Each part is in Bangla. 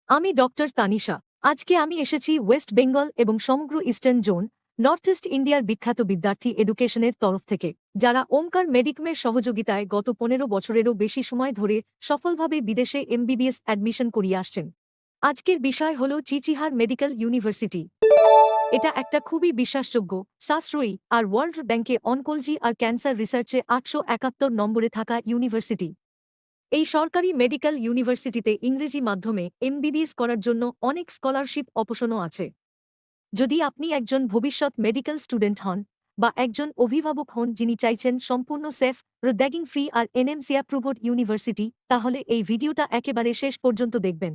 আমি ডক্টর তানিশা। আজকে আমি এসেছি ওয়েস্ট বেঙ্গল এবং সমগ্র ইস্টার্ন জোন নর্থ ইস্ট ইন্ডিয়ার বিখ্যাত বিদ্যার্থী এডুকেশনের তরফ থেকে, যারা ওমকার মেডিকমের সহযোগিতায় গত 15 বছরেরও বেশি সময় ধরে সফলভাবে বিদেশে এমবিবিএস অ্যাডমিশন করিয়ে আসছেন। আজকের বিষয় হল চিচিহার মেডিকেল ইউনিভার্সিটি। এটা একটা খুবই বিশ্বাসযোগ্য, সাশ্রয়ী আর ওয়ার্ল্ড ব্যাংকে অনকোলজি আর ক্যান্সার রিসার্চে 871 নম্বরে থাকা ইউনিভার্সিটি। এই সরকারি মেডিকেল ইউনিভার্সিটিতে ইংরেজি মাধ্যমে এমবিবিএস করার জন্য অনেক স্কলারশিপ অপশনও আছে। যদি আপনি একজন ভবিষ্যৎ মেডিকেল স্টুডেন্ট হন বা একজন অভিভাবক হন যিনি চাইছেন সম্পূর্ণ সেফ, র্যাগিং ফ্রি আর এনএমসি অ্যাপ্রুভড ইউনিভার্সিটি, তাহলে এই ভিডিওটা একেবারে শেষ পর্যন্ত দেখবেন।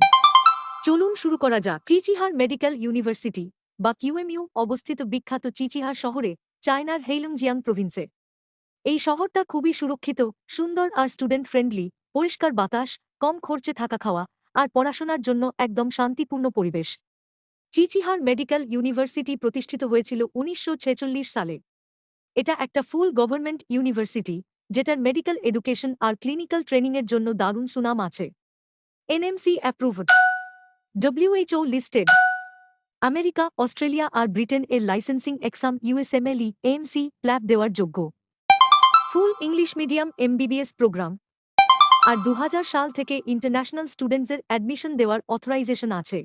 চলুন শুরু করা যাক। চিচিহার মেডিকেল ইউনিভার্সিটি বা কিউএমইউ অবস্থিত বিখ্যাত চিচিহার শহরে, চায়নার হেইলংজিয়াং প্রভিন্সে। এই শহরটা খুবই সুরক্ষিত, সুন্দর আর স্টুডেন্ট ফ্রেন্ডলি। পরিষ্কার বাতাস, কম খরচে থাকা খাওয়া আর পড়াশোনার জন্য একদম শান্তিপূর্ণ পরিবেশ। চিচিহার মেডিকেল ইউনিভার্সিটি প্রতিষ্ঠিত হয়েছিল 1946 সালে। এটা একটা ফুল গভর্নমেন্ট ইউনিভার্সিটি, যেটার মেডিকেল এডুকেশন আর ক্লিনিক্যাল ট্রেনিংয়ের জন্য দারুণ সুনাম আছে। NMC approved, WHO listed. America, Australia আর ব্রিটেন এর licensing exam USMLE AMC PLAB দেওয়ার যোগ্য। Full English medium MBBS program. আর 2000 সাল থেকে ইন্টারন্যাশনাল স্টুডেন্টদের অ্যাডমিশন দেওয়ার অথরাইজেশন আছে।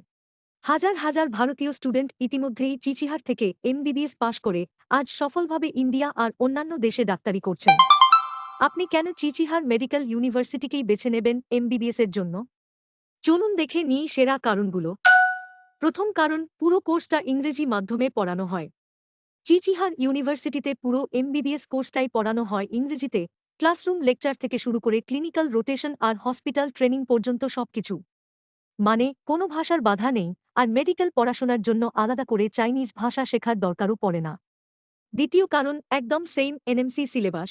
হাজার হাজার ভারতীয় স্টুডেন্ট ইতিমধ্যেই চিচিহার থেকে এমবিবিএস পাশ করে আজ সফলভাবে ইন্ডিয়া আর অন্যান্য দেশে ডাক্তারি করছেন। আপনি কেন চিচিহার মেডিকেল ইউনিভার্সিটিকেই বেছে নেবেন এমবিবিএস এর জন্য? চলুন দেখে নিই সেরা কারণগুলো। প্রথম কারণ, পুরো কোর্সটা ইংরেজি মাধ্যমে পড়ানো হয়। চিচিহার ইউনিভার্সিটিতে পুরো এমবিবিএস কোর্সটাই পড়ানো হয় ইংরেজিতে। ক্লাসরুম লেকচার থেকে শুরু করে ক্লিনিক্যাল রোটেশন আর হসপিটাল ট্রেনিং পর্যন্ত সবকিছু। মানে কোনো ভাষার বাধা নেই, আর মেডিকেল পড়াশোনার জন্য আলাদা করে চাইনিজ ভাষা শেখার দরকারও পড়ে না। দ্বিতীয় কারণ, একদম সেম এনএমসি সিলেবাস।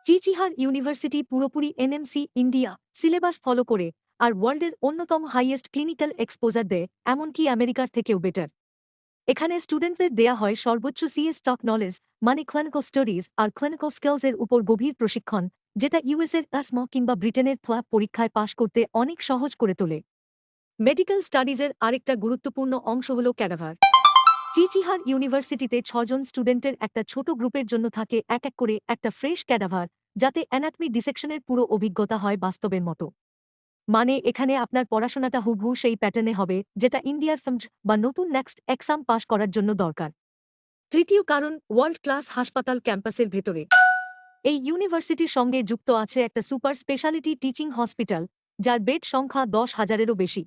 চিচিহার ইউনিভার্সিটি পুরোপুরি এনএমসি ইন্ডিয়া সিলেবাস ফলো করে, আর ওয়ার্ল্ডের অন্যতম হাইয়েস্ট ক্লিনিক্যাল এক্সপোজার দেয়, এমনকি আমেরিকার থেকেও বেটার। এখানে স্টুডেন্টদের দেয়া হয় সর্বোচ্চ সিএস স্টক নলেজ, মানে ক্লিনিক্যাল স্টাডিজ আর ক্লিনিক্যাল স্কিলস এর উপর গভীর প্রশিক্ষণ, যেটা ইউএসের আসমা কিংবা ব্রিটেনের ফ্ল্যাপ পরীক্ষায় পাশ করতে অনেক সহজ করে তোলে। মেডিকেল স্টাডিজের আরেকটা গুরুত্বপূর্ণ অংশ হল ক্যাডাভার। চিচিহার ইউনিভার্সিটিতে 6 জন স্টুডেন্টের একটা ছোট গ্রুপের জন্য থাকে এক এক করে একটা ফ্রেশ ক্যাডাভার, যাতে অ্যানাটমি ডিসেকশনের পুরো অভিজ্ঞতা হয় বাস্তবের মতো। মানে এখানে আপনার পড়াশোনাটা হুবহু সেই প্যাটার্নে হবে যেটা ইন্ডিয়ার ফিমজ বা নতুন নেক্সট এক্সাম পাশ করার জন্য দরকার। তৃতীয় কারণ, ওয়ার্ল্ড ক্লাস হাসপাতাল ক্যাম্পাসের ভেতরে। এই ইউনিভার্সিটির সঙ্গে যুক্ত আছে একটা সুপার স্পেশালিটি টিচিং হসপিটাল, যার বেড সংখ্যা 10,000-এরও বেশি।